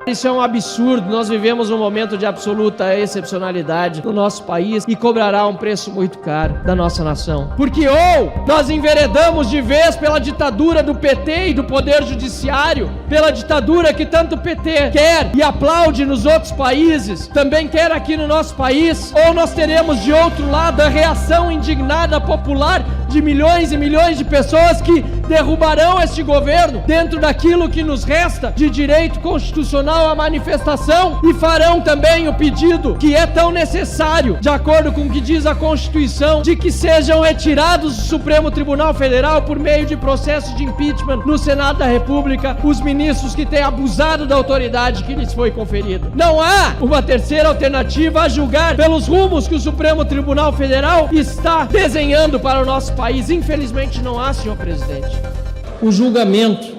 Isso é um absurdo. Nós vivemos um momento de absoluta excepcionalidade no nosso país e cobrará um preço muito caro da nossa nação. Porque ou nós enveredamos de vez pela ditadura do PT e do Poder Judiciário, pela ditadura que tanto o PT quer e aplaude nos outros países, também quer aqui no nosso país, ou nós teremos de outro lado a reação indignada popular de milhões e milhões de pessoas que derrubarão este governo dentro daquilo que nos resta de direito constitucional à manifestação e farão também o pedido que é tão necessário, de acordo com o que diz a Constituição, de que sejam retirados do Supremo Tribunal Federal por meio de processo de impeachment no Senado da República os ministros que têm abusado da autoridade que lhes foi conferida. Não há uma terceira alternativa a julgar pelos rumos que o Supremo Tribunal Federal está desenhando para o nosso país. Infelizmente não há, senhor presidente. O julgamento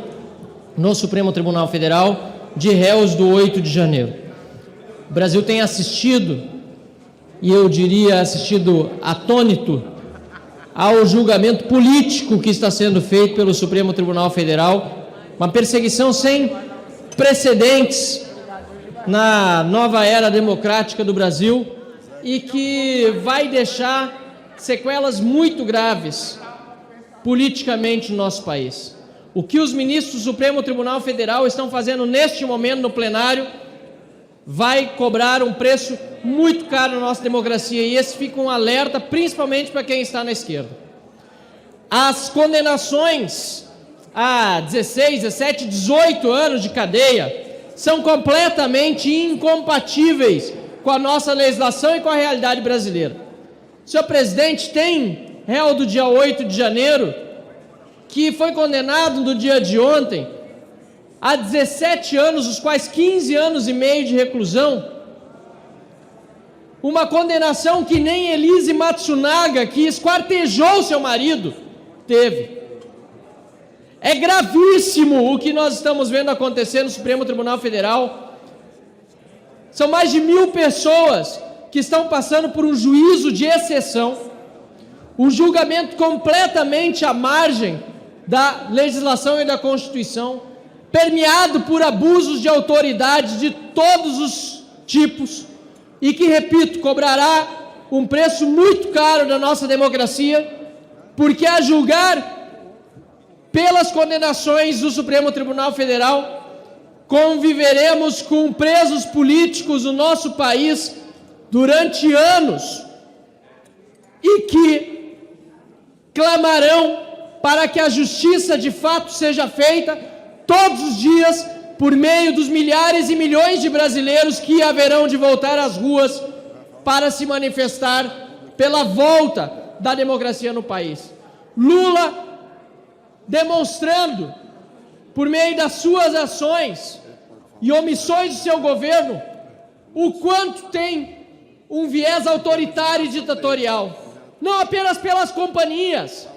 no Supremo Tribunal Federal de réus do 8 de janeiro. O Brasil tem assistido, e eu diria assistido atônito, ao julgamento político que está sendo feito pelo Supremo Tribunal Federal, uma perseguição sem precedentes na nova era democrática do Brasil e que vai deixar sequelas muito graves politicamente no nosso país. O que os ministros do Supremo Tribunal Federal estão fazendo neste momento no plenário vai cobrar um preço muito caro na nossa democracia, e esse fica um alerta principalmente para quem está na esquerda. As condenações a 16, 17, 18 anos de cadeia são completamente incompatíveis com a nossa legislação e com a realidade brasileira. Senhor presidente, tem réu do dia 8 de janeiro que foi condenado no dia de ontem a 17 anos, os quais 15 anos e meio de reclusão, uma condenação que nem Elise Matsunaga, que esquartejou seu marido, teve. É gravíssimo o que nós estamos vendo acontecer no Supremo Tribunal Federal. São mais de 1.000 pessoas que estão passando por um juízo de exceção, um julgamento completamente à margem da legislação e da Constituição, permeado por abusos de autoridade de todos os tipos e que, repito, cobrará um preço muito caro da nossa democracia, porque a julgar pelas condenações do Supremo Tribunal Federal, conviveremos com presos políticos no nosso país durante anos e que clamarão para que a justiça de fato seja feita todos os dias por meio dos milhares e milhões de brasileiros que haverão de voltar às ruas para se manifestar pela volta da democracia no país. Lula demonstrando, por meio das suas ações e omissões do seu governo, o quanto tem um viés autoritário e ditatorial, não apenas pelas companhias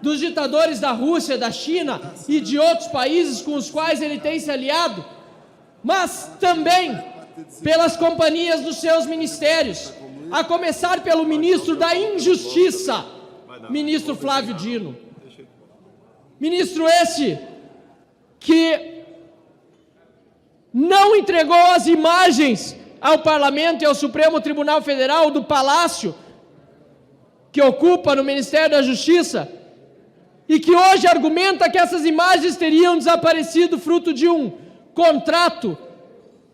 dos ditadores da Rússia, da China e de outros países com os quais ele tem se aliado, mas também pelas companhias dos seus ministérios, a começar pelo ministro da Injustiça, ministro Flávio Dino. Ministro esse que não entregou as imagens ao Parlamento e ao Supremo Tribunal Federal do palácio que ocupa no Ministério da Justiça, e que hoje argumenta que essas imagens teriam desaparecido fruto de um contrato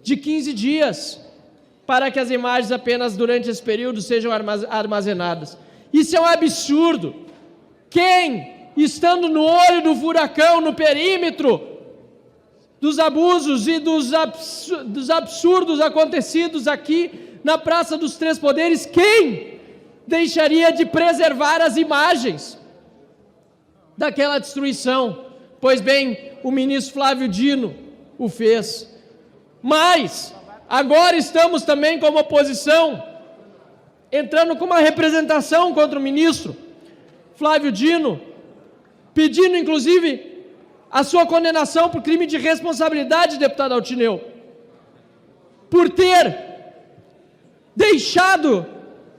de 15 dias, para que as imagens apenas durante esse período sejam armazenadas. Isso é um absurdo. Quem, estando no olho do furacão, no perímetro dos abusos e dos absurdos acontecidos aqui na Praça dos Três Poderes, quem deixaria de preservar as imagens daquela destruição? Pois bem, o ministro Flávio Dino o fez. Mas agora estamos também como oposição entrando com uma representação contra o ministro Flávio Dino, pedindo inclusive a sua condenação por crime de responsabilidade, deputado Altineu, por ter deixado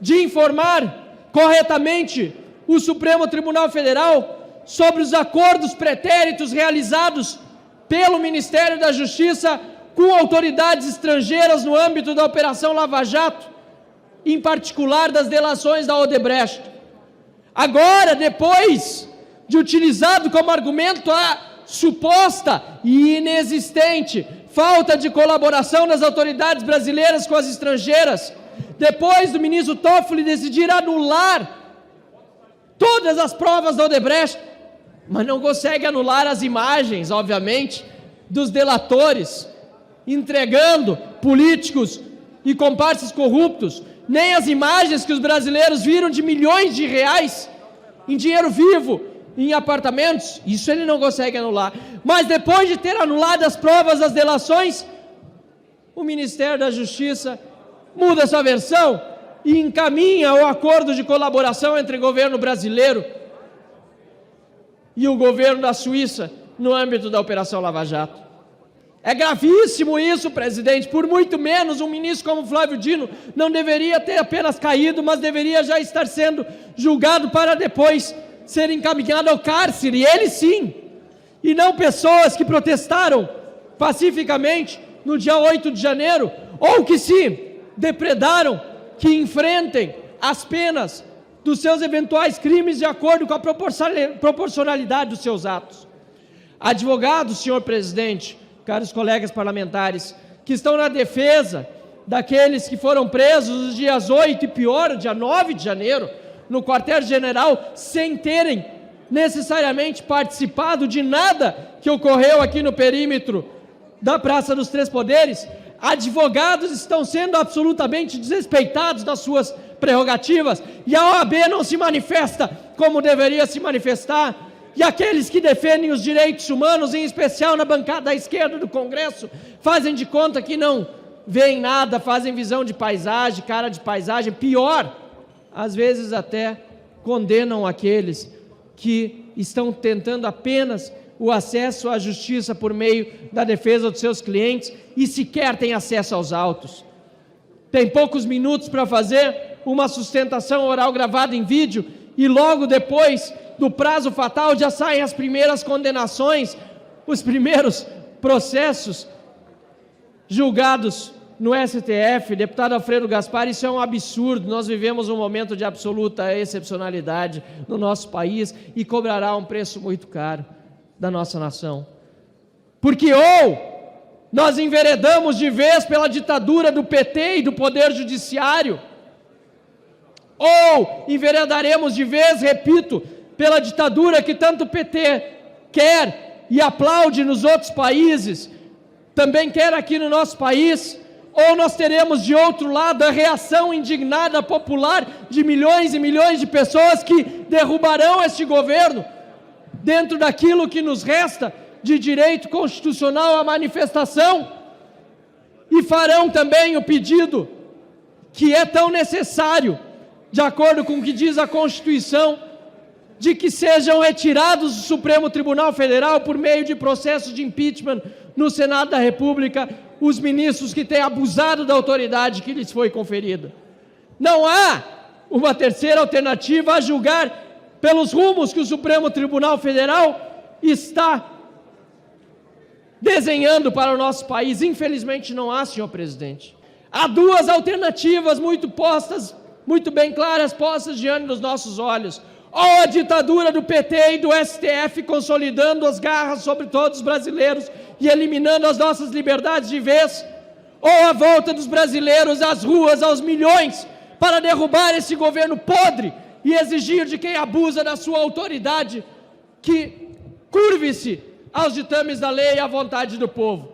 de informar corretamente o Supremo Tribunal Federal sobre os acordos pretéritos realizados pelo Ministério da Justiça com autoridades estrangeiras no âmbito da Operação Lava Jato, em particular das delações da Odebrecht. Agora, depois de utilizado como argumento a suposta e inexistente falta de colaboração das autoridades brasileiras com as estrangeiras, depois do ministro Toffoli decidir anular todas as provas da Odebrecht, mas não consegue anular as imagens, obviamente, dos delatores entregando políticos e comparsas corruptos, nem as imagens que os brasileiros viram de milhões de reais em dinheiro vivo, em apartamentos, isso ele não consegue anular. Mas depois de ter anulado as provas das delações, o Ministério da Justiça muda sua versão e encaminha o acordo de colaboração entre o governo brasileiro e o governo da Suíça no âmbito da Operação Lava Jato. É gravíssimo isso, presidente. Por muito menos, um ministro como Flávio Dino não deveria ter apenas caído, mas deveria já estar sendo julgado para depois ser encaminhado ao cárcere, ele sim, e não pessoas que protestaram pacificamente no dia 8 de janeiro, ou que se depredaram, que enfrentem as penas dos seus eventuais crimes de acordo com a proporcionalidade dos seus atos. Advogados, senhor presidente, caros colegas parlamentares, que estão na defesa daqueles que foram presos nos dias 8 e pior, dia 9 de janeiro, no quartel-general, sem terem necessariamente participado de nada que ocorreu aqui no perímetro da Praça dos Três Poderes, advogados estão sendo absolutamente desrespeitados nas suas prerrogativas, e a OAB não se manifesta como deveria se manifestar, e aqueles que defendem os direitos humanos, em especial na bancada da esquerda do Congresso, fazem de conta que não veem nada, fazem visão de paisagem, cara de paisagem, pior, às vezes até condenam aqueles que estão tentando apenas o acesso à justiça por meio da defesa dos seus clientes e sequer têm acesso aos autos. Tem poucos minutos para fazer uma sustentação oral gravada em vídeo e logo depois do prazo fatal já saem as primeiras condenações, os primeiros processos julgados no STF. Deputado Alfredo Gaspar, isso é um absurdo. Nós vivemos um momento de absoluta excepcionalidade no nosso país e cobrará um preço muito caro da nossa nação. Porque ou nós enveredamos de vez pela ditadura do PT e do Poder Judiciário, ou enveredaremos de vez, repito, pela ditadura que tanto o PT quer e aplaude nos outros países, também quer aqui no nosso país, ou nós teremos de outro lado a reação indignada popular de milhões e milhões de pessoas que derrubarão este governo dentro daquilo que nos resta de direito constitucional à manifestação e farão também o pedido que é tão necessário, de acordo com o que diz a Constituição, de que sejam retirados do Supremo Tribunal Federal por meio de processo de impeachment no Senado da República os ministros que têm abusado da autoridade que lhes foi conferida. Não há uma terceira alternativa a julgar pelos rumos que o Supremo Tribunal Federal está desenhando para o nosso país. Infelizmente não há, senhor presidente. Há duas alternativas muito bem claras, postas diante dos nossos olhos. Ou a ditadura do PT e do STF consolidando as garras sobre todos os brasileiros e eliminando as nossas liberdades de vez, ou a volta dos brasileiros às ruas, aos milhões, para derrubar esse governo podre e exigir de quem abusa da sua autoridade que curve-se aos ditames da lei e à vontade do povo.